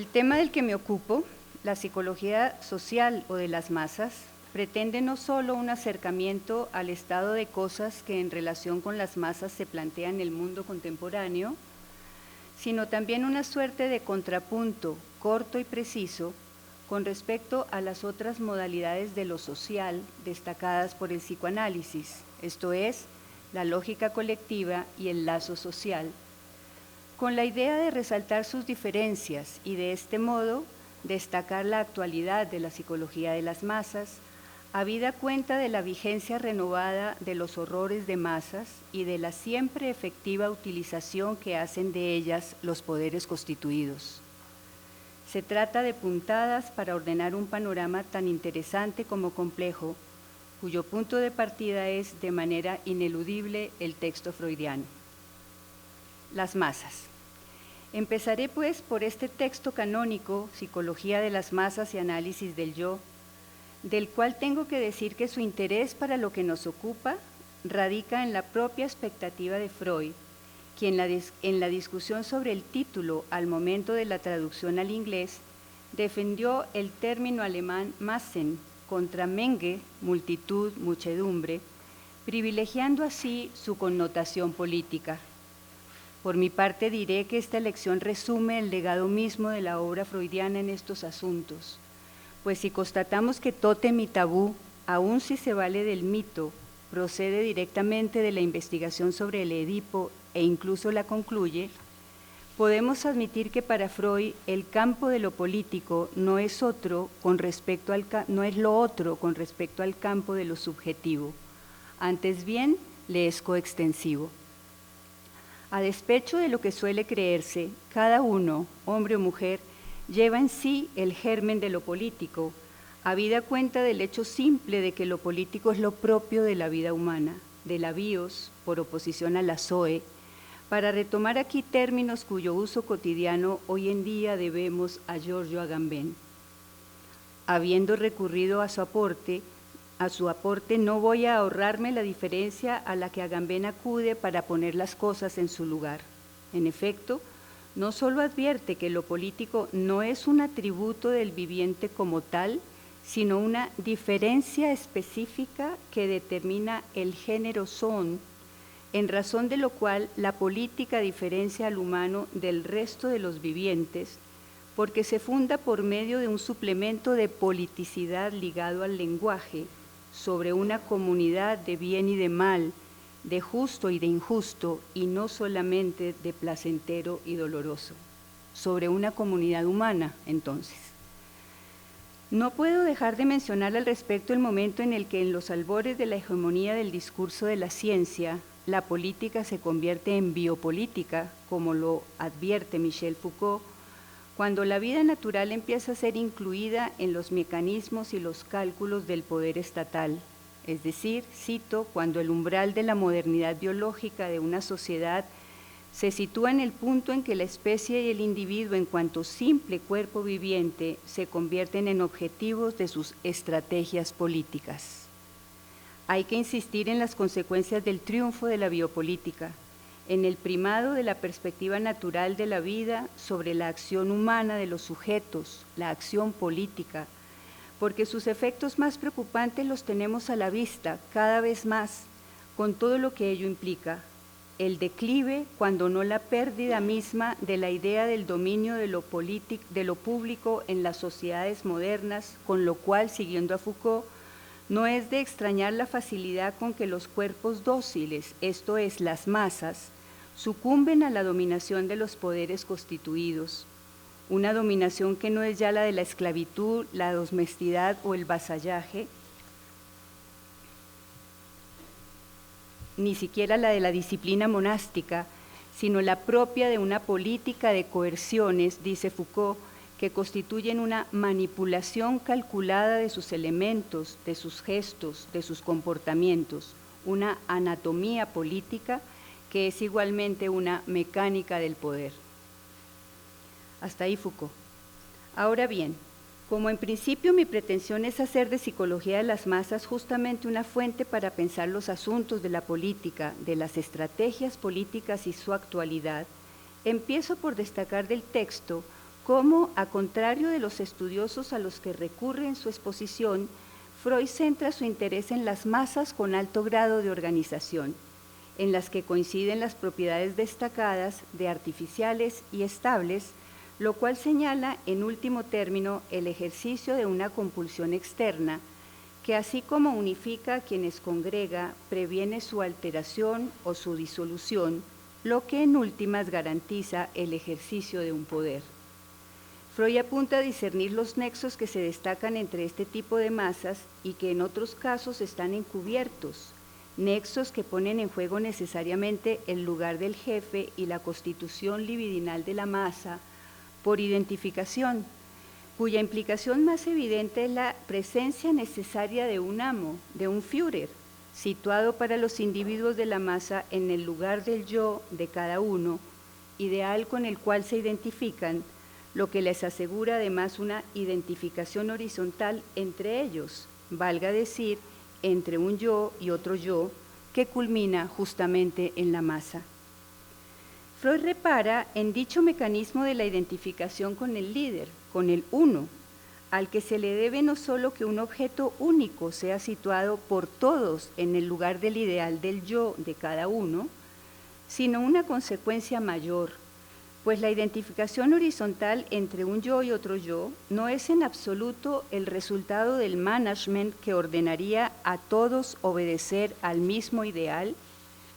tema del que me ocupo, la psicología social o de las masas, pretende no solo un acercamiento al estado de cosas que en relación con las masas se plantea en el mundo contemporáneo, sino también una suerte de contrapunto corto y preciso con respecto a las otras modalidades de lo social destacadas por el psicoanálisis, esto es, la lógica colectiva y el lazo social, con la idea de resaltar sus diferencias y de este modo destacar la actualidad de la psicología de las masas, habida cuenta de la vigencia renovada de los horrores de masas y de la siempre efectiva utilización que hacen de ellas los poderes constituidos. Se trata de puntadas para ordenar un panorama tan interesante como complejo, cuyo punto de partida es de manera ineludible el texto freudiano. Las masas. Empezaré pues por este texto canónico, Psicología de las masas y análisis del yo, del cual tengo que decir que su interés para lo que nos ocupa radica en la propia expectativa de Freud, quien en la discusión sobre el título al momento de la traducción al inglés defendió el término alemán Massen contra Menge, multitud, muchedumbre, privilegiando así su connotación política. Por mi parte diré que esta elección resume el legado mismo de la obra freudiana en estos asuntos, pues si constatamos que tótem y tabú, aun si se vale del mito, procede directamente de la investigación sobre el Edipo e incluso la concluye, podemos admitir que para Freud el campo de lo político no es lo otro con respecto al campo de lo subjetivo, antes bien le es coextensivo. A despecho de lo que suele creerse, cada uno, hombre o mujer, lleva en sí el germen de lo político, habida cuenta del hecho simple de que lo político es lo propio de la vida humana, de la bios, por oposición a la zoe, para retomar aquí términos cuyo uso cotidiano hoy en día debemos a Giorgio Agamben. Habiendo recurrido a su aporte no voy a ahorrarme la diferencia a la que Agamben acude para poner las cosas en su lugar. En efecto, no solo advierte que lo político no es un atributo del viviente como tal, sino una diferencia específica que determina el género son, en razón de lo cual la política diferencia al humano del resto de los vivientes, porque se funda por medio de un suplemento de politicidad ligado al lenguaje, sobre una comunidad de bien y de mal, de justo y de injusto, y no solamente de placentero y doloroso, sobre una comunidad humana, entonces. No puedo dejar de mencionar al respecto el momento en el que en los albores de la hegemonía del discurso de la ciencia, la política se convierte en biopolítica, como lo advierte Michel Foucault, cuando la vida natural empieza a ser incluida en los mecanismos y los cálculos del poder estatal, es decir, cito, cuando el umbral de la modernidad biológica de una sociedad se sitúa en el punto en que la especie y el individuo en cuanto simple cuerpo viviente se convierten en objetivos de sus estrategias políticas. Hay que insistir en las consecuencias del triunfo de la biopolítica, en el primado de la perspectiva natural de la vida sobre la acción humana de los sujetos, la acción política, porque sus efectos más preocupantes los tenemos a la vista cada vez más, con todo lo que ello implica, el declive, cuando no la pérdida misma de la idea del dominio de lo público en las sociedades modernas, con lo cual, siguiendo a Foucault, no es de extrañar la facilidad con que los cuerpos dóciles, esto es, las masas, sucumben a la dominación de los poderes constituidos, una dominación que no es ya la de la esclavitud, la domesticidad o el vasallaje, ni siquiera la de la disciplina monástica, sino la propia de una política de coerciones, dice Foucault, que constituyen una manipulación calculada de sus elementos, de sus gestos, de sus comportamientos, una anatomía política que es igualmente una mecánica del poder. Hasta ahí Foucault. Ahora bien, como en principio mi pretensión es hacer de psicología de las masas justamente una fuente para pensar los asuntos de la política, de las estrategias políticas y su actualidad, empiezo por destacar del texto cómo, a contrario de los estudiosos a los que recurre en su exposición, Freud centra su interés en las masas con alto grado de organización, en las que coinciden las propiedades destacadas de artificiales y estables, lo cual señala, en último término, el ejercicio de una compulsión externa, que así como unifica a quienes congrega, previene su alteración o su disolución, lo que en últimas garantiza el ejercicio de un poder. Freud apunta a discernir los nexos que se destacan entre este tipo de masas y que en otros casos están encubiertos, nexos que ponen en juego necesariamente el lugar del jefe y la constitución libidinal de la masa por identificación, cuya implicación más evidente es la presencia necesaria de un amo, de un Führer, situado para los individuos de la masa en el lugar del yo de cada uno, ideal con el cual se identifican, lo que les asegura además una identificación horizontal entre ellos, valga decir, entre un yo y otro yo, que culmina justamente en la masa. Freud repara en dicho mecanismo de la identificación con el líder, con el uno, al que se le debe no solo que un objeto único sea situado por todos en el lugar del ideal del yo de cada uno, sino una consecuencia mayor, pues la identificación horizontal entre un yo y otro yo no es en absoluto el resultado del management que ordenaría a todos obedecer al mismo ideal,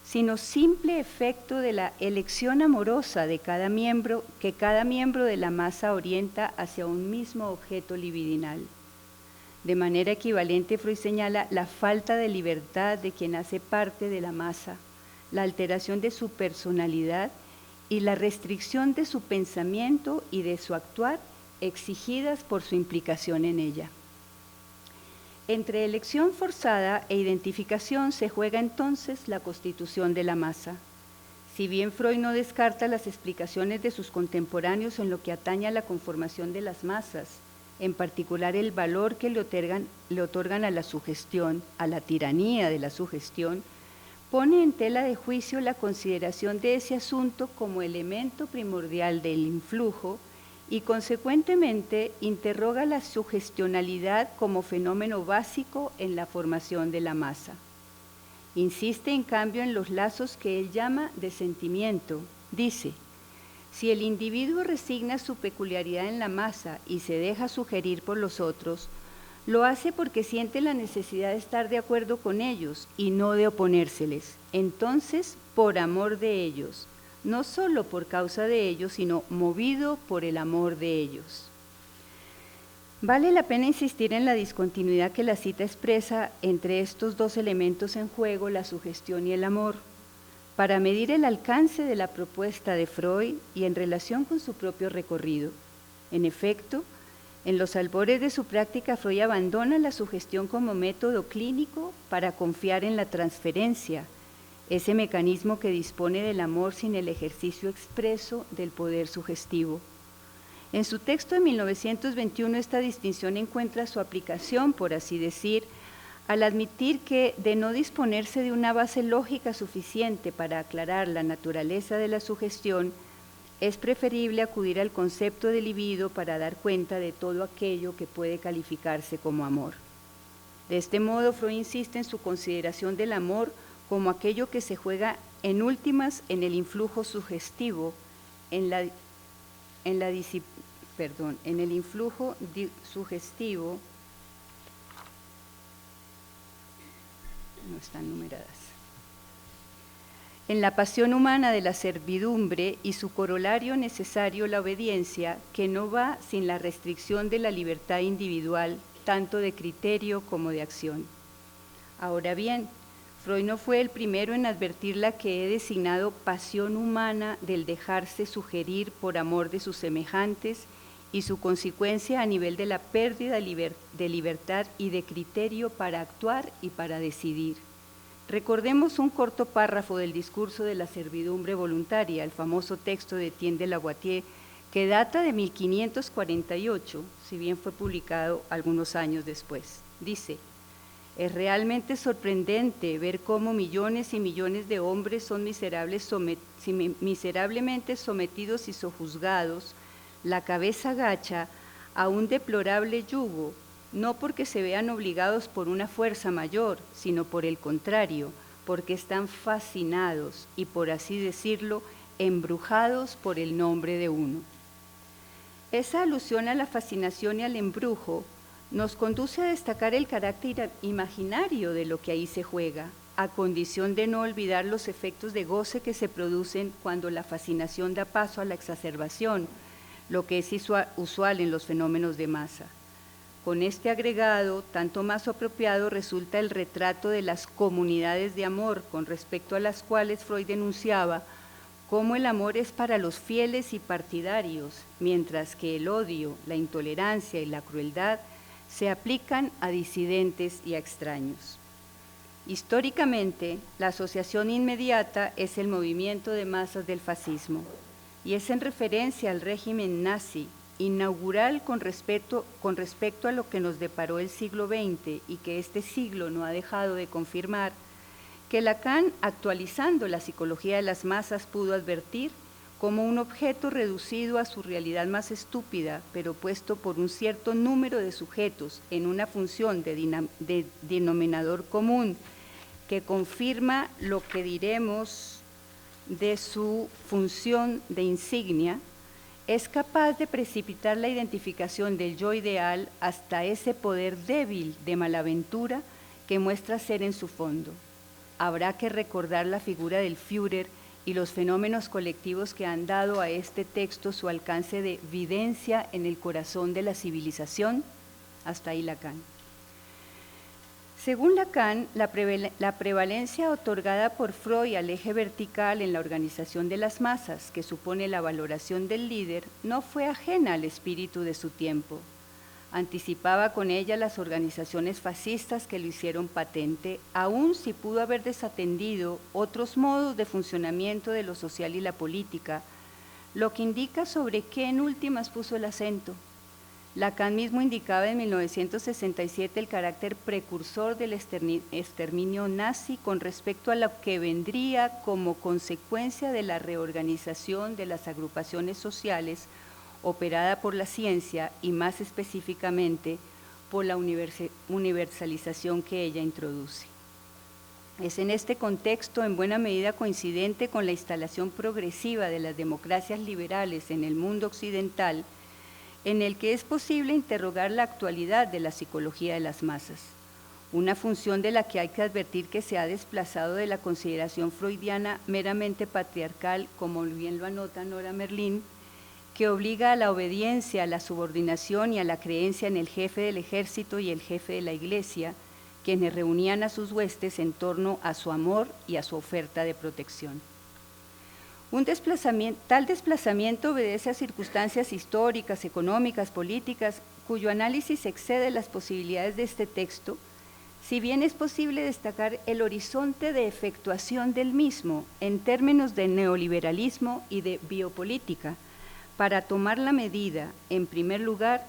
sino simple efecto de la elección amorosa de cada miembro que cada miembro de la masa orienta hacia un mismo objeto libidinal. De manera equivalente, Freud señala la falta de libertad de quien hace parte de la masa, la alteración de su personalidad y la restricción de su pensamiento y de su actuar exigidas por su implicación en ella. Entre elección forzada e identificación se juega entonces la constitución de la masa. Si bien Freud no descarta las explicaciones de sus contemporáneos en lo que atañe a la conformación de las masas, en particular el valor que le otorgan a la sugestión, a la tiranía de la sugestión, pone en tela de juicio la consideración de ese asunto como elemento primordial del influjo y consecuentemente interroga la sugestionalidad como fenómeno básico en la formación de la masa. Insiste en cambio en los lazos que él llama de sentimiento. Dice, si el individuo resigna su peculiaridad en la masa y se deja sugerir por los otros, lo hace porque siente la necesidad de estar de acuerdo con ellos y no de oponérseles. Entonces, por amor de ellos, no solo por causa de ellos, sino movido por el amor de ellos. Vale la pena insistir en la discontinuidad que la cita expresa entre estos dos elementos en juego, la sugestión y el amor, para medir el alcance de la propuesta de Freud y en relación con su propio recorrido. En efecto, en los albores de su práctica, Freud abandona la sugestión como método clínico para confiar en la transferencia, ese mecanismo que dispone del amor sin el ejercicio expreso del poder sugestivo. En su texto de 1921, esta distinción encuentra su aplicación, por así decir, al admitir que, de no disponerse de una base lógica suficiente para aclarar la naturaleza de la sugestión, es preferible acudir al concepto de libido para dar cuenta de todo aquello que puede calificarse como amor. De este modo, Freud insiste en su consideración del amor como aquello que se juega en últimas en el influjo sugestivo, sugestivo, no están numeradas, en la pasión humana de la servidumbre y su corolario necesario, la obediencia, que no va sin la restricción de la libertad individual, tanto de criterio como de acción. Ahora bien, Freud no fue el primero en advertir la que he designado pasión humana del dejarse sugerir por amor de sus semejantes y su consecuencia a nivel de la pérdida de libertad y de criterio para actuar y para decidir. Recordemos un corto párrafo del discurso de la servidumbre voluntaria, el famoso texto de Etienne de Lavoisier, que data de 1548, si bien fue publicado algunos años después. Dice, es realmente sorprendente ver cómo millones y millones de hombres son miserablemente sometidos y sojuzgados, la cabeza gacha a un deplorable yugo, no porque se vean obligados por una fuerza mayor, sino por el contrario, porque están fascinados y, por así decirlo, embrujados por el nombre de uno. Esa alusión a la fascinación y al embrujo nos conduce a destacar el carácter imaginario de lo que ahí se juega, a condición de no olvidar los efectos de goce que se producen cuando la fascinación da paso a la exacerbación, lo que es usual en los fenómenos de masa. Con este agregado, tanto más apropiado resulta el retrato de las comunidades de amor, con respecto a las cuales Freud denunciaba cómo el amor es para los fieles y partidarios, mientras que el odio, la intolerancia y la crueldad se aplican a disidentes y a extraños. Históricamente, la asociación inmediata es el movimiento de masas del fascismo, y es en referencia al régimen nazi, inaugural con respecto a lo que nos deparó el siglo XX y que este siglo no ha dejado de confirmar, que Lacan, actualizando la psicología de las masas, pudo advertir como un objeto reducido a su realidad más estúpida, pero puesto por un cierto número de sujetos en una función de denominador común, que confirma lo que diremos de su función de insignia, es capaz de precipitar la identificación del yo ideal hasta ese poder débil de malaventura que muestra ser en su fondo. Habrá que recordar la figura del Führer y los fenómenos colectivos que han dado a este texto su alcance de videncia en el corazón de la civilización. Hasta ahí Lacan. Según Lacan, la prevalencia otorgada por Freud al eje vertical en la organización de las masas, que supone la valoración del líder, no fue ajena al espíritu de su tiempo. Anticipaba con ella las organizaciones fascistas que lo hicieron patente, aun si pudo haber desatendido otros modos de funcionamiento de lo social y la política, lo que indica sobre qué en últimas puso el acento. Lacan mismo indicaba en 1967 el carácter precursor del exterminio nazi con respecto a lo que vendría como consecuencia de la reorganización de las agrupaciones sociales operada por la ciencia y más específicamente por la universalización que ella introduce. Es en este contexto en buena medida coincidente con la instalación progresiva de las democracias liberales en el mundo occidental, en el que es posible interrogar la actualidad de la psicología de las masas, una función de la que hay que advertir que se ha desplazado de la consideración freudiana meramente patriarcal, como bien lo anota Nora Merlin, que obliga a la obediencia, a la subordinación y a la creencia en el jefe del ejército y el jefe de la iglesia, quienes reunían a sus huestes en torno a su amor y a su oferta de protección. Tal desplazamiento obedece a circunstancias históricas, económicas, políticas, cuyo análisis excede las posibilidades de este texto, si bien es posible destacar el horizonte de efectuación del mismo en términos de neoliberalismo y de biopolítica, para tomar la medida, en primer lugar,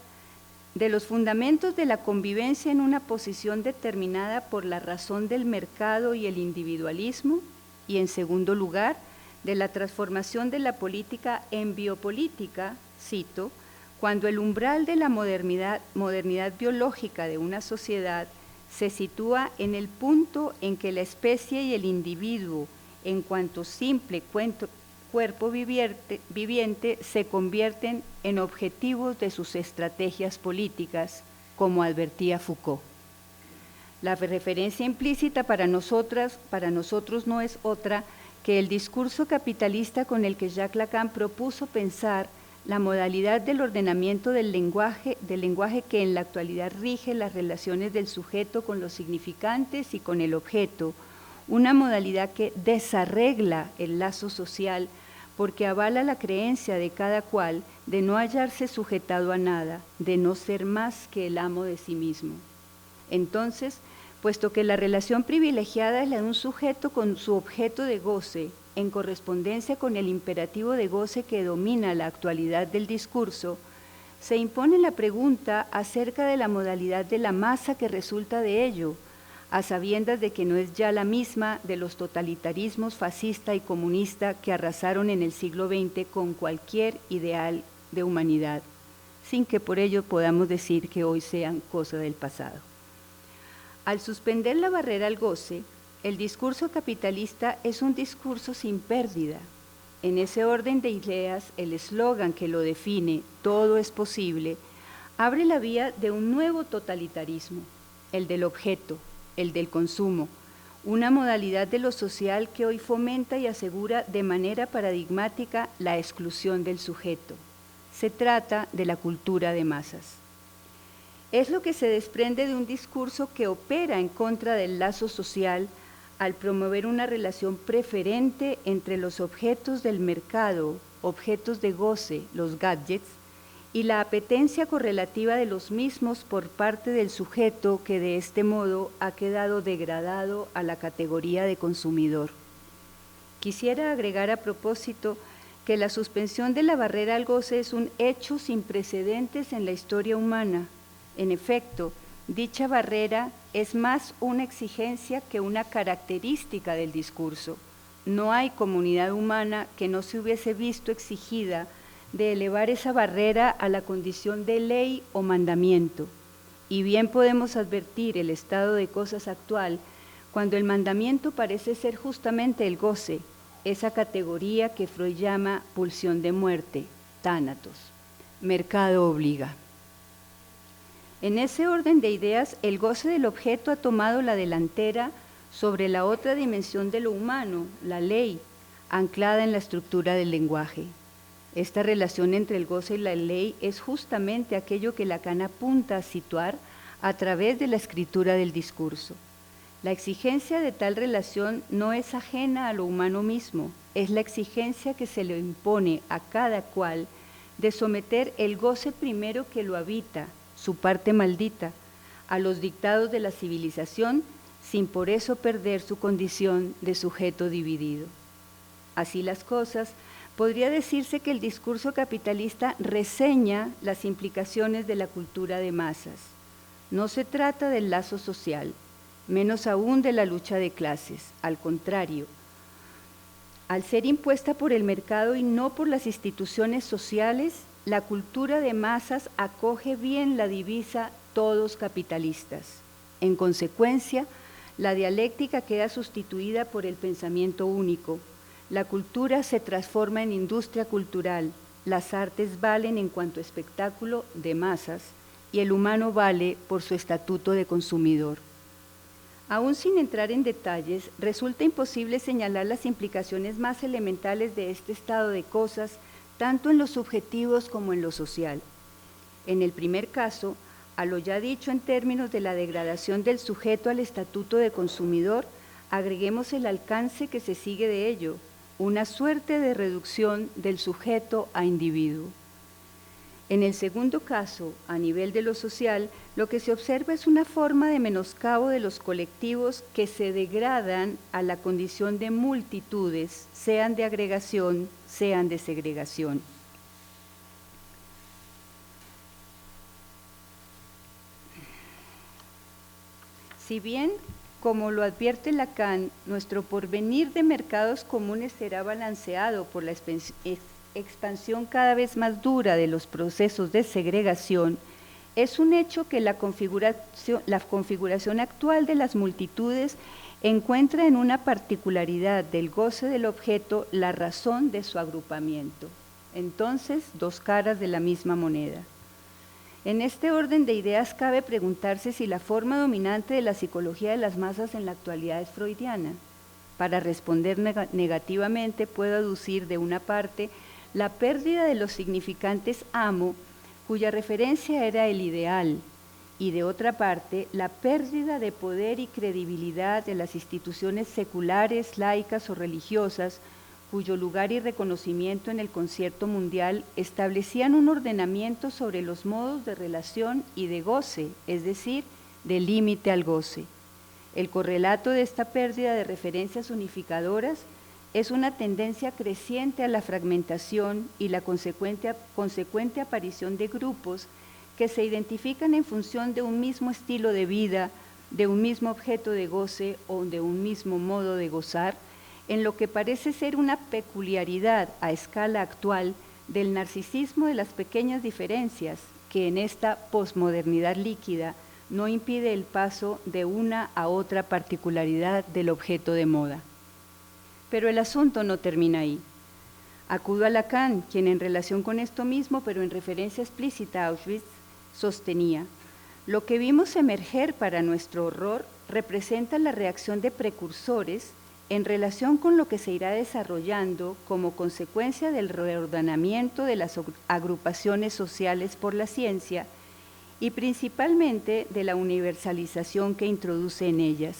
de los fundamentos de la convivencia en una posición determinada por la razón del mercado y el individualismo, y en segundo lugar, de la transformación de la política en biopolítica, cito, cuando el umbral de la modernidad biológica de una sociedad se sitúa en el punto en que la especie y el individuo, en cuanto simple cuerpo viviente, se convierten en objetivos de sus estrategias políticas, como advertía Foucault. La referencia implícita para nosotros no es otra que el discurso capitalista con el que Jacques Lacan propuso pensar la modalidad del ordenamiento del lenguaje que en la actualidad rige las relaciones del sujeto con los significantes y con el objeto, una modalidad que desarregla el lazo social porque avala la creencia de cada cual de no hallarse sujetado a nada, de no ser más que el amo de sí mismo. Entonces, puesto que la relación privilegiada es la de un sujeto con su objeto de goce, en correspondencia con el imperativo de goce que domina la actualidad del discurso, se impone la pregunta acerca de la modalidad de la masa que resulta de ello, a sabiendas de que no es ya la misma de los totalitarismos fascista y comunista que arrasaron en el siglo XX con cualquier ideal de humanidad, sin que por ello podamos decir que hoy sean cosa del pasado. Al suspender la barrera al goce, el discurso capitalista es un discurso sin pérdida. En ese orden de ideas, el eslogan que lo define, todo es posible, abre la vía de un nuevo totalitarismo, el del objeto, el del consumo, una modalidad de lo social que hoy fomenta y asegura de manera paradigmática la exclusión del sujeto. Se trata de la cultura de masas. Es lo que se desprende de un discurso que opera en contra del lazo social al promover una relación preferente entre los objetos del mercado, objetos de goce, los gadgets, y la apetencia correlativa de los mismos por parte del sujeto que de este modo ha quedado degradado a la categoría de consumidor. Quisiera agregar a propósito que la suspensión de la barrera al goce es un hecho sin precedentes en la historia humana. En efecto, dicha barrera es más una exigencia que una característica del discurso. No hay comunidad humana que no se hubiese visto exigida de elevar esa barrera a la condición de ley o mandamiento. Y bien podemos advertir el estado de cosas actual cuando el mandamiento parece ser justamente el goce, esa categoría que Freud llama pulsión de muerte, tánatos. Mercado obliga. En ese orden de ideas, el goce del objeto ha tomado la delantera sobre la otra dimensión de lo humano, la ley, anclada en la estructura del lenguaje. Esta relación entre el goce y la ley es justamente aquello que Lacan apunta a situar a través de la escritura del discurso. La exigencia de tal relación no es ajena a lo humano mismo, es la exigencia que se le impone a cada cual de someter el goce primero que lo habita, su parte maldita, a los dictados de la civilización, sin por eso perder su condición de sujeto dividido. Así las cosas, podría decirse que el discurso capitalista reseña las implicaciones de la cultura de masas. No se trata del lazo social, menos aún de la lucha de clases, al contrario. Al ser impuesta por el mercado y no por las instituciones sociales, la cultura de masas acoge bien la divisa todos capitalistas. En consecuencia, la dialéctica queda sustituida por el pensamiento único. La cultura se transforma en industria cultural, las artes valen en cuanto espectáculo de masas y el humano vale por su estatuto de consumidor. Aún sin entrar en detalles, resulta imposible señalar las implicaciones más elementales de este estado de cosas, tanto en lo subjetivos como en lo social. En el primer caso, a lo ya dicho en términos de la degradación del sujeto al estatuto de consumidor, agreguemos el alcance que se sigue de ello, una suerte de reducción del sujeto a individuo. En el segundo caso, a nivel de lo social, lo que se observa es una forma de menoscabo de los colectivos que se degradan a la condición de multitudes, sean de agregación, sean de segregación. Si bien, como lo advierte Lacan, nuestro porvenir de mercados comunes será balanceado por la expansión cada vez más dura de los procesos de segregación, es un hecho que la configuración actual de las multitudes encuentra en una particularidad del goce del objeto la razón de su agrupamiento. Entonces, dos caras de la misma moneda. En este orden de ideas cabe preguntarse si la forma dominante de la psicología de las masas en la actualidad es freudiana. Para responder negativamente puedo aducir de una parte la pérdida de los significantes amo, cuya referencia era el ideal, y de otra parte la pérdida de poder y credibilidad de las instituciones seculares, laicas o religiosas, cuyo lugar y reconocimiento en el concierto mundial establecían un ordenamiento sobre los modos de relación y de goce, es decir, de límite al goce. El correlato de esta pérdida de referencias unificadoras es una tendencia creciente a la fragmentación y la consecuente aparición de grupos que se identifican en función de un mismo estilo de vida, de un mismo objeto de goce o de un mismo modo de gozar, en lo que parece ser una peculiaridad a escala actual del narcisismo de las pequeñas diferencias que en esta posmodernidad líquida no impide el paso de una a otra particularidad del objeto de moda. Pero el asunto no termina ahí. Acudo a Lacan, quien en relación con esto mismo, pero en referencia explícita a Auschwitz, sostenía: lo que vimos emerger para nuestro horror representa la reacción de precursores en relación con lo que se irá desarrollando como consecuencia del reordenamiento de las agrupaciones sociales por la ciencia y principalmente de la universalización que introduce en ellas.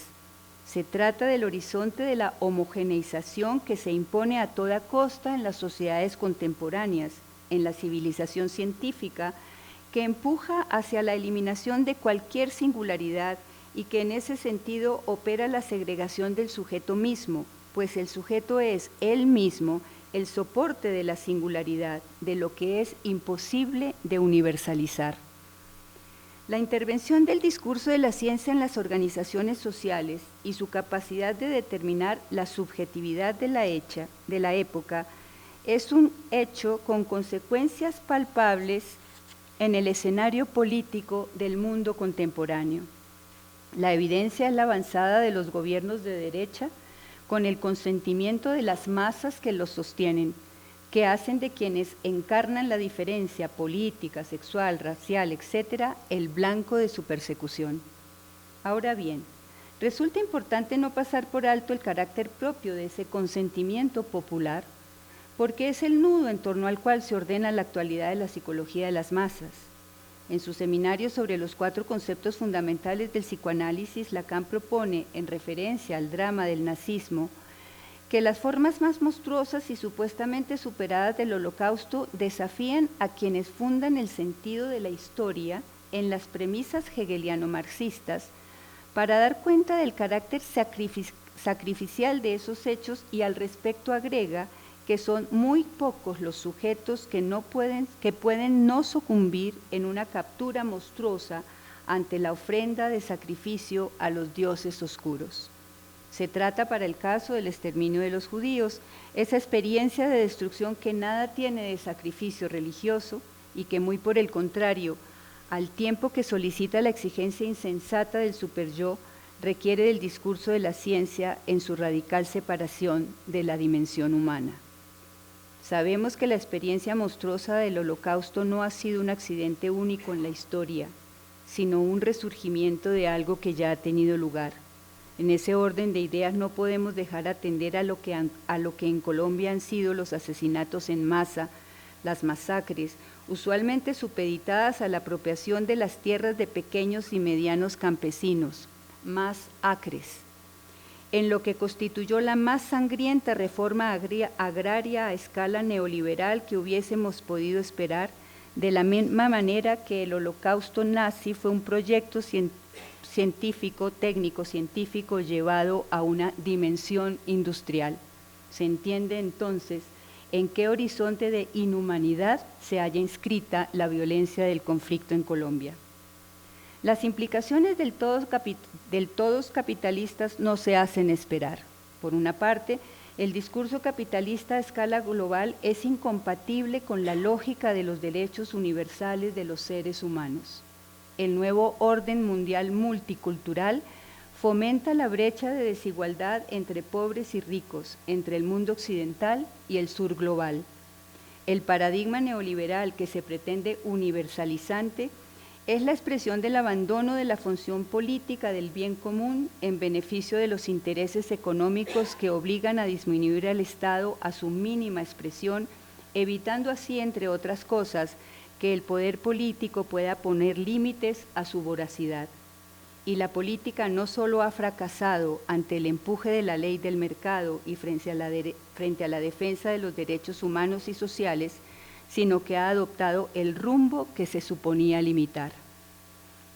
Se trata del horizonte de la homogeneización que se impone a toda costa en las sociedades contemporáneas, en la civilización científica, que empuja hacia la eliminación de cualquier singularidad y que en ese sentido opera la segregación del sujeto mismo, pues el sujeto es él mismo el soporte de la singularidad, de lo que es imposible de universalizar. La intervención del discurso de la ciencia en las organizaciones sociales y su capacidad de determinar la subjetividad de la época es un hecho con consecuencias palpables en el escenario político del mundo contemporáneo. La evidencia es la avanzada de los gobiernos de derecha con el consentimiento de las masas que los sostienen, que hacen de quienes encarnan la diferencia política, sexual, racial, etcétera, el blanco de su persecución. Ahora bien, resulta importante no pasar por alto el carácter propio de ese consentimiento popular, porque es el nudo en torno al cual se ordena la actualidad de la psicología de las masas. En su seminario sobre los 4 conceptos fundamentales del psicoanálisis, Lacan propone, en referencia al drama del nazismo, que las formas más monstruosas y supuestamente superadas del Holocausto desafían a quienes fundan el sentido de la historia en las premisas hegeliano-marxistas para dar cuenta del carácter sacrificial de esos hechos, y al respecto agrega que son muy pocos los sujetos que pueden no sucumbir en una captura monstruosa ante la ofrenda de sacrificio a los dioses oscuros. Se trata, para el caso del exterminio de los judíos, esa experiencia de destrucción que nada tiene de sacrificio religioso y que, muy por el contrario, al tiempo que solicita la exigencia insensata del superyo, requiere del discurso de la ciencia en su radical separación de la dimensión humana. Sabemos que la experiencia monstruosa del Holocausto no ha sido un accidente único en la historia, sino un resurgimiento de algo que ya ha tenido lugar. En ese orden de ideas no podemos dejar atender a lo que en Colombia han sido los asesinatos en masa, las masacres, usualmente supeditadas a la apropiación de las tierras de pequeños y medianos campesinos, más acres, en lo que constituyó la más sangrienta reforma agraria a escala neoliberal que hubiésemos podido esperar, de la misma manera que el Holocausto nazi fue un proyecto técnico-científico llevado a una dimensión industrial. Se entiende entonces en qué horizonte de inhumanidad se halla inscrita la violencia del conflicto en Colombia. Las implicaciones del todos capitalistas no se hacen esperar. Por una parte, el discurso capitalista a escala global es incompatible con la lógica de los derechos universales de los seres humanos. El nuevo orden mundial multicultural fomenta la brecha de desigualdad entre pobres y ricos, entre el mundo occidental y el sur global. El paradigma neoliberal que se pretende universalizante es la expresión del abandono de la función política del bien común en beneficio de los intereses económicos que obligan a disminuir al Estado a su mínima expresión, evitando así, entre otras cosas, que el poder político pueda poner límites a su voracidad. Y la política no solo ha fracasado ante el empuje de la ley del mercado y frente a la defensa de los derechos humanos y sociales, sino que ha adoptado el rumbo que se suponía limitar.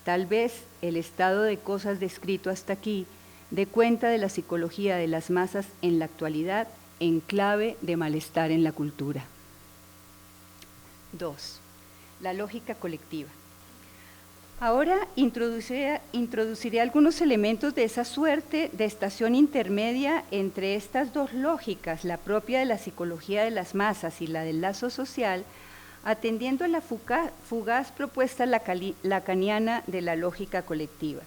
Tal vez el estado de cosas descrito hasta aquí dé cuenta de la psicología de las masas en la actualidad en clave de malestar en la cultura. 2. La lógica colectiva. Ahora introduciré algunos elementos de esa suerte de estación intermedia entre estas dos lógicas, la propia de la psicología de las masas y la del lazo social, atendiendo a la fugaz propuesta lacaniana de la lógica colectiva.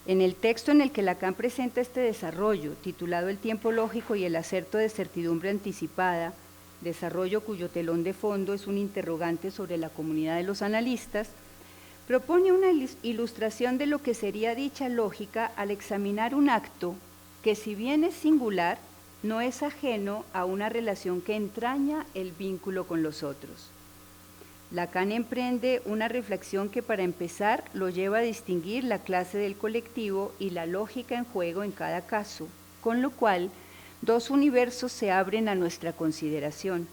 En el texto en el que Lacan presenta este desarrollo, titulado El tiempo lógico y el acerto de certidumbre anticipada, desarrollo cuyo telón de fondo es un interrogante sobre la comunidad de los analistas, propone una ilustración de lo que sería dicha lógica al examinar un acto que, si bien es singular, no es ajeno a una relación que entraña el vínculo con los otros. Lacan emprende una reflexión que, para empezar, lo lleva a distinguir la clase del colectivo y la lógica en juego en cada caso, con lo cual dos universos se abren a nuestra consideración.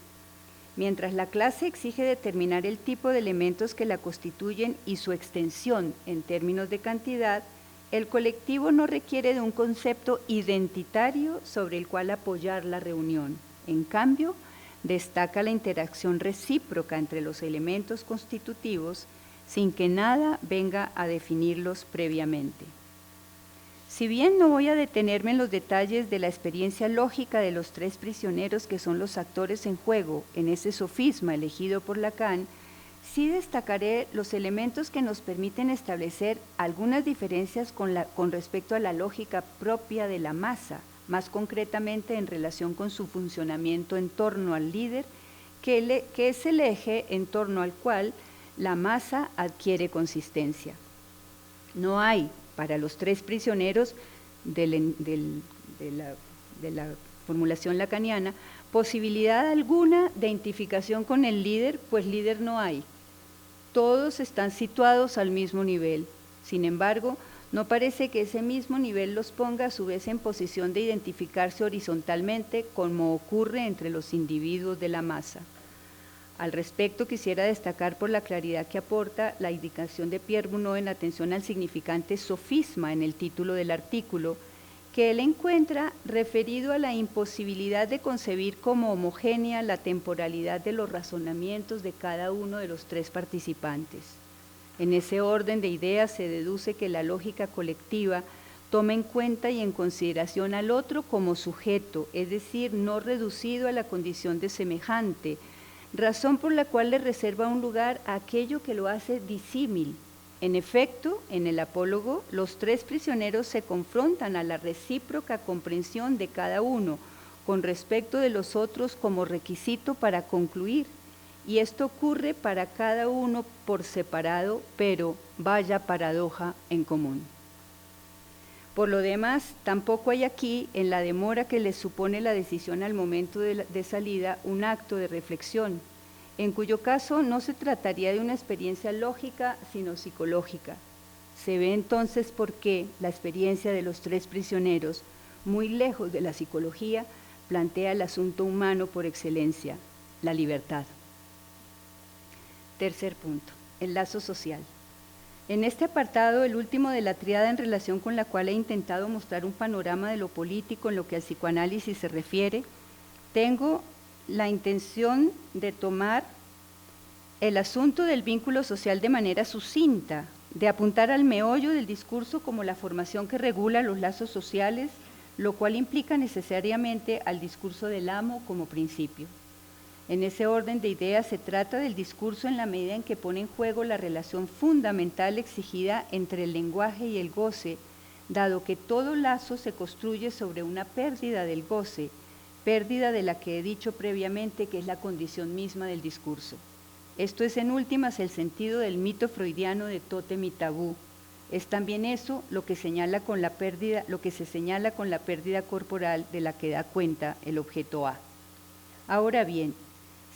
Mientras la clase exige determinar el tipo de elementos que la constituyen y su extensión en términos de cantidad, el colectivo no requiere de un concepto identitario sobre el cual apoyar la reunión. En cambio, destaca la interacción recíproca entre los elementos constitutivos sin que nada venga a definirlos previamente. Si bien no voy a detenerme en los detalles de la experiencia lógica de los tres prisioneros que son los actores en juego en ese sofisma elegido por Lacan, sí destacaré los elementos que nos permiten establecer algunas diferencias con respecto a la lógica propia de la masa, más concretamente en relación con su funcionamiento en torno al líder, que es el eje en torno al cual la masa adquiere consistencia. No hay, para los tres prisioneros de la formulación lacaniana, posibilidad alguna de identificación con el líder, pues líder no hay. Todos están situados al mismo nivel. Sin embargo, no parece que ese mismo nivel los ponga a su vez en posición de identificarse horizontalmente, como ocurre entre los individuos de la masa. Al respecto, quisiera destacar por la claridad que aporta la indicación de Pierre Bourdieu en atención al significante sofisma en el título del artículo, que él encuentra referido a la imposibilidad de concebir como homogénea la temporalidad de los razonamientos de cada uno de los tres participantes. En ese orden de ideas se deduce que la lógica colectiva toma en cuenta y en consideración al otro como sujeto, es decir, no reducido a la condición de semejante, razón por la cual le reserva un lugar a aquello que lo hace disímil. En efecto, en el apólogo, los tres prisioneros se confrontan a la recíproca comprensión de cada uno con respecto de los otros como requisito para concluir, y esto ocurre para cada uno por separado, pero vaya paradoja en común. Por lo demás, tampoco hay aquí, en la demora que les supone la decisión al momento de salida, un acto de reflexión, en cuyo caso no se trataría de una experiencia lógica, sino psicológica. Se ve entonces por qué la experiencia de los tres prisioneros, muy lejos de la psicología, plantea el asunto humano por excelencia, la libertad. Tercer punto, el lazo social. En este apartado, el último de la tríada en relación con la cual he intentado mostrar un panorama de lo político en lo que al psicoanálisis se refiere, tengo la intención de tomar el asunto del vínculo social de manera sucinta, de apuntar al meollo del discurso como la formación que regula los lazos sociales, lo cual implica necesariamente al discurso del amo como principio. En ese orden de ideas se trata del discurso en la medida en que pone en juego la relación fundamental exigida entre el lenguaje y el goce, dado que todo lazo se construye sobre una pérdida del goce, pérdida de la que he dicho previamente que es la condición misma del discurso. Esto es en últimas el sentido del mito freudiano de tótem y tabú. Es también eso lo que señala con la pérdida, lo que se señala con la pérdida corporal de la que da cuenta el objeto A. Ahora bien,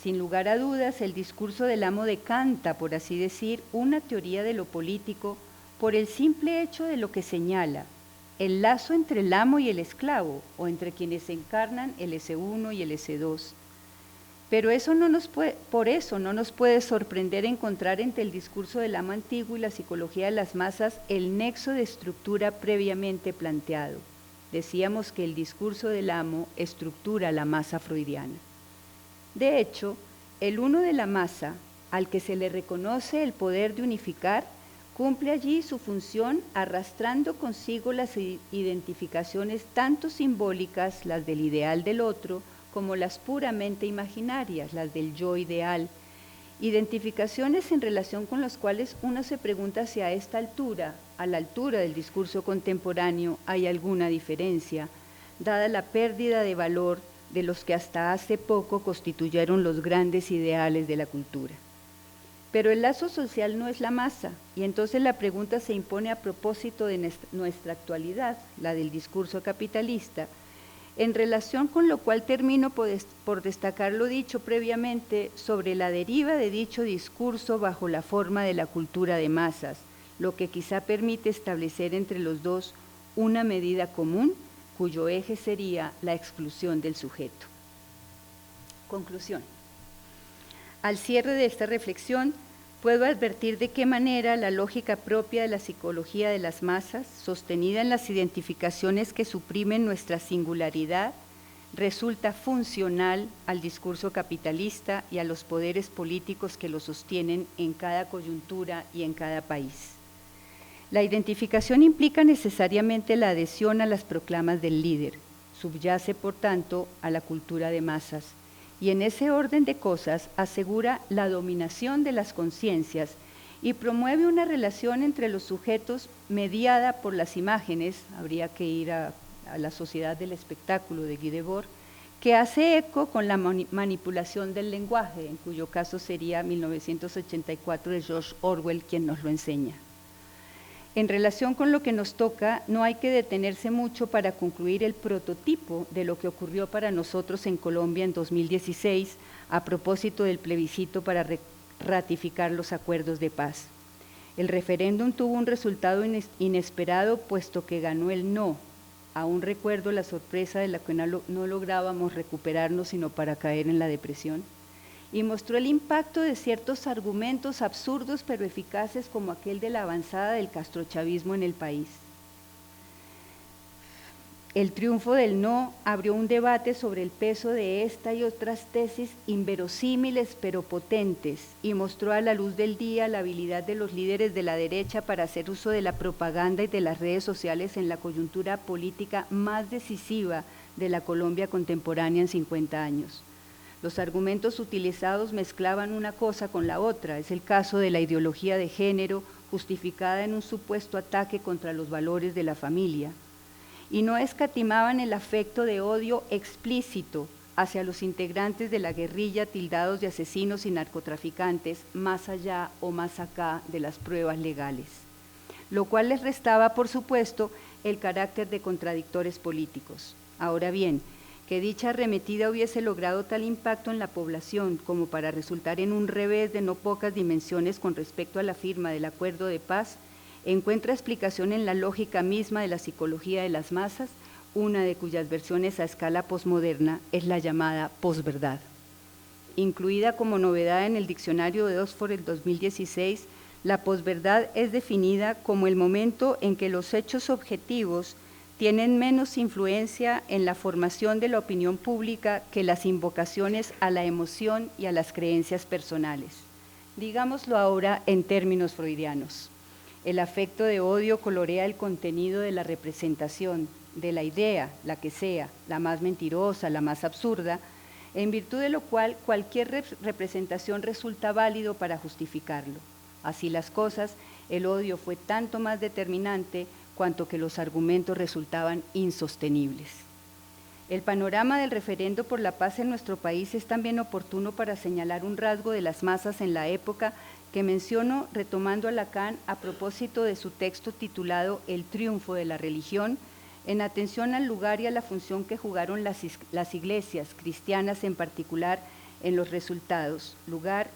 sin lugar a dudas, el discurso del amo decanta, por así decir, una teoría de lo político por el simple hecho de lo que señala, el lazo entre el amo y el esclavo, o entre quienes encarnan el S1 y el S2. Pero por eso no nos puede sorprender encontrar entre el discurso del amo antiguo y la psicología de las masas el nexo de estructura previamente planteado. Decíamos que el discurso del amo estructura la masa freudiana. De hecho, el uno de la masa, al que se le reconoce el poder de unificar, Cumple allí su función arrastrando consigo las identificaciones tanto simbólicas, las del ideal del otro, como las puramente imaginarias, las del yo ideal. Identificaciones en relación con las cuales uno se pregunta si a esta altura, a la altura del discurso contemporáneo, hay alguna diferencia, dada la pérdida de valor de los que hasta hace poco constituyeron los grandes ideales de la cultura. Pero el lazo social no es la masa, y entonces la pregunta se impone a propósito de nuestra actualidad, la del discurso capitalista, en relación con lo cual termino por destacar lo dicho previamente sobre la deriva de dicho discurso bajo la forma de la cultura de masas, lo que quizá permite establecer entre los dos una medida común, cuyo eje sería la exclusión del sujeto. Conclusión. Al cierre de esta reflexión, puedo advertir de qué manera la lógica propia de la psicología de las masas, sostenida en las identificaciones que suprimen nuestra singularidad, resulta funcional al discurso capitalista y a los poderes políticos que lo sostienen en cada coyuntura y en cada país. La identificación implica necesariamente la adhesión a las proclamas del líder, subyace, por tanto, a la cultura de masas, y en ese orden de cosas asegura la dominación de las conciencias y promueve una relación entre los sujetos mediada por las imágenes, habría que ir a la sociedad del espectáculo de Guy Debord, que hace eco con la manipulación del lenguaje, en cuyo caso sería 1984 de George Orwell quien nos lo enseña. En relación con lo que nos toca, no hay que detenerse mucho para concluir el prototipo de lo que ocurrió para nosotros en Colombia en 2016 a propósito del plebiscito para ratificar los acuerdos de paz. El referéndum tuvo un resultado inesperado puesto que ganó el no. Aún recuerdo la sorpresa de la que no lográbamos recuperarnos sino para caer en la depresión. Y mostró el impacto de ciertos argumentos absurdos pero eficaces como aquel de la avanzada del castrochavismo en el país. El triunfo del no abrió un debate sobre el peso de esta y otras tesis inverosímiles pero potentes y mostró a la luz del día la habilidad de los líderes de la derecha para hacer uso de la propaganda y de las redes sociales en la coyuntura política más decisiva de la Colombia contemporánea en 50 años. Los argumentos utilizados mezclaban una cosa con la otra. Es el caso de la ideología de género justificada en un supuesto ataque contra los valores de la familia. Y no escatimaban el afecto de odio explícito hacia los integrantes de la guerrilla tildados de asesinos y narcotraficantes más allá o más acá de las pruebas legales, lo cual les restaba, por supuesto, el carácter de contradictores políticos. Ahora bien, que dicha arremetida hubiese logrado tal impacto en la población como para resultar en un revés de no pocas dimensiones con respecto a la firma del acuerdo de paz, encuentra explicación en la lógica misma de la psicología de las masas, una de cuyas versiones a escala posmoderna es la llamada posverdad. Incluida como novedad en el diccionario de Oxford del 2016, la posverdad es definida como el momento en que los hechos objetivos tienen menos influencia en la formación de la opinión pública que las invocaciones a la emoción y a las creencias personales. Digámoslo ahora en términos freudianos. El afecto de odio colorea el contenido de la representación, de la idea, la que sea, la más mentirosa, la más absurda, en virtud de lo cual cualquier representación resulta válido para justificarlo. Así las cosas, el odio fue tanto más determinante cuanto que los argumentos resultaban insostenibles. El panorama del referendo por la paz en nuestro país es también oportuno para señalar un rasgo de las masas en la época que menciono retomando a Lacan a propósito de su texto titulado El triunfo de la religión, en atención al lugar y a la función que jugaron las iglesias, cristianas en particular, en los resultados, lugar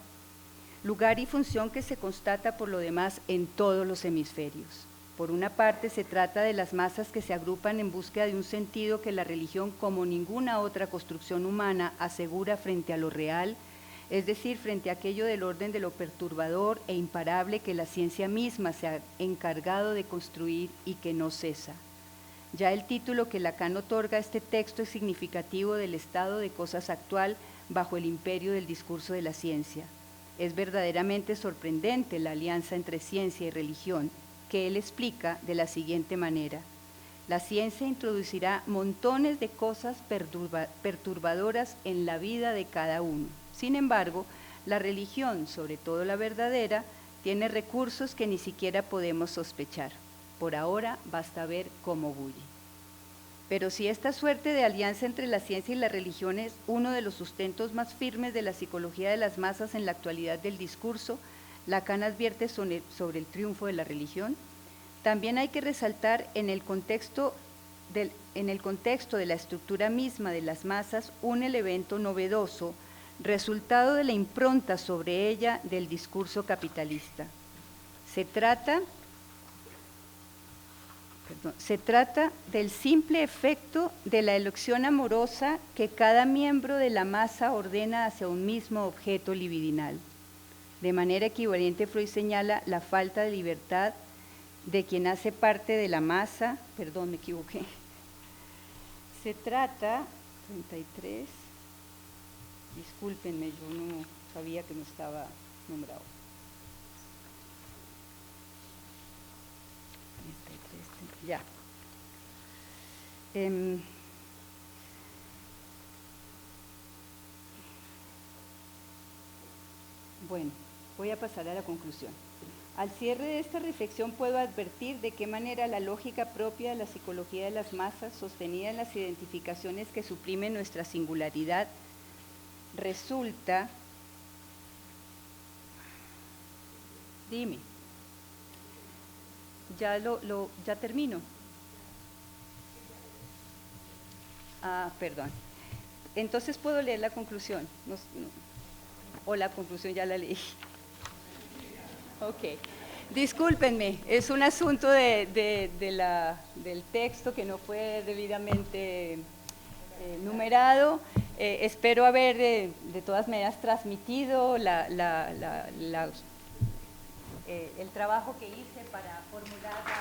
y función que se constata por lo demás en todos los hemisferios. Por una parte, se trata de las masas que se agrupan en búsqueda de un sentido que la religión, como ninguna otra construcción humana, asegura frente a lo real, es decir, frente a aquello del orden de lo perturbador e imparable que la ciencia misma se ha encargado de construir y que no cesa. Ya el título que Lacan otorga a este texto es significativo del estado de cosas actual bajo el imperio del discurso de la ciencia. Es verdaderamente sorprendente la alianza entre ciencia y religión, que él explica de la siguiente manera. La ciencia introducirá montones de cosas perturbadoras en la vida de cada uno. Sin embargo, la religión, sobre todo la verdadera, tiene recursos que ni siquiera podemos sospechar. Por ahora basta ver cómo bulle. Pero si esta suerte de alianza entre la ciencia y la religión es uno de los sustentos más firmes de la psicología de las masas en la actualidad del discurso, Lacan advierte sobre el triunfo de la religión. También hay que resaltar en el contexto de la estructura misma de las masas un elemento novedoso, resultado de la impronta sobre ella del discurso capitalista. Se trata del simple efecto de la elección amorosa que cada miembro de la masa ordena hacia un mismo objeto libidinal. De manera equivalente, Freud señala la falta de libertad de quien hace parte de la masa, perdón, me equivoqué. Se trata, 33, discúlpenme, yo no sabía que no estaba nombrado. 33, ya. Bueno, voy a pasar a la conclusión. Al cierre de esta reflexión puedo advertir de qué manera la lógica propia de la psicología de las masas, sostenida en las identificaciones que suprimen nuestra singularidad, resulta… Dime. Ya termino. Ah, perdón. Entonces puedo leer la conclusión. O la conclusión ya la leí. Ok. Discúlpenme, es un asunto del texto que no fue debidamente numerado. Espero haber de todas maneras transmitido el trabajo que hice para formular la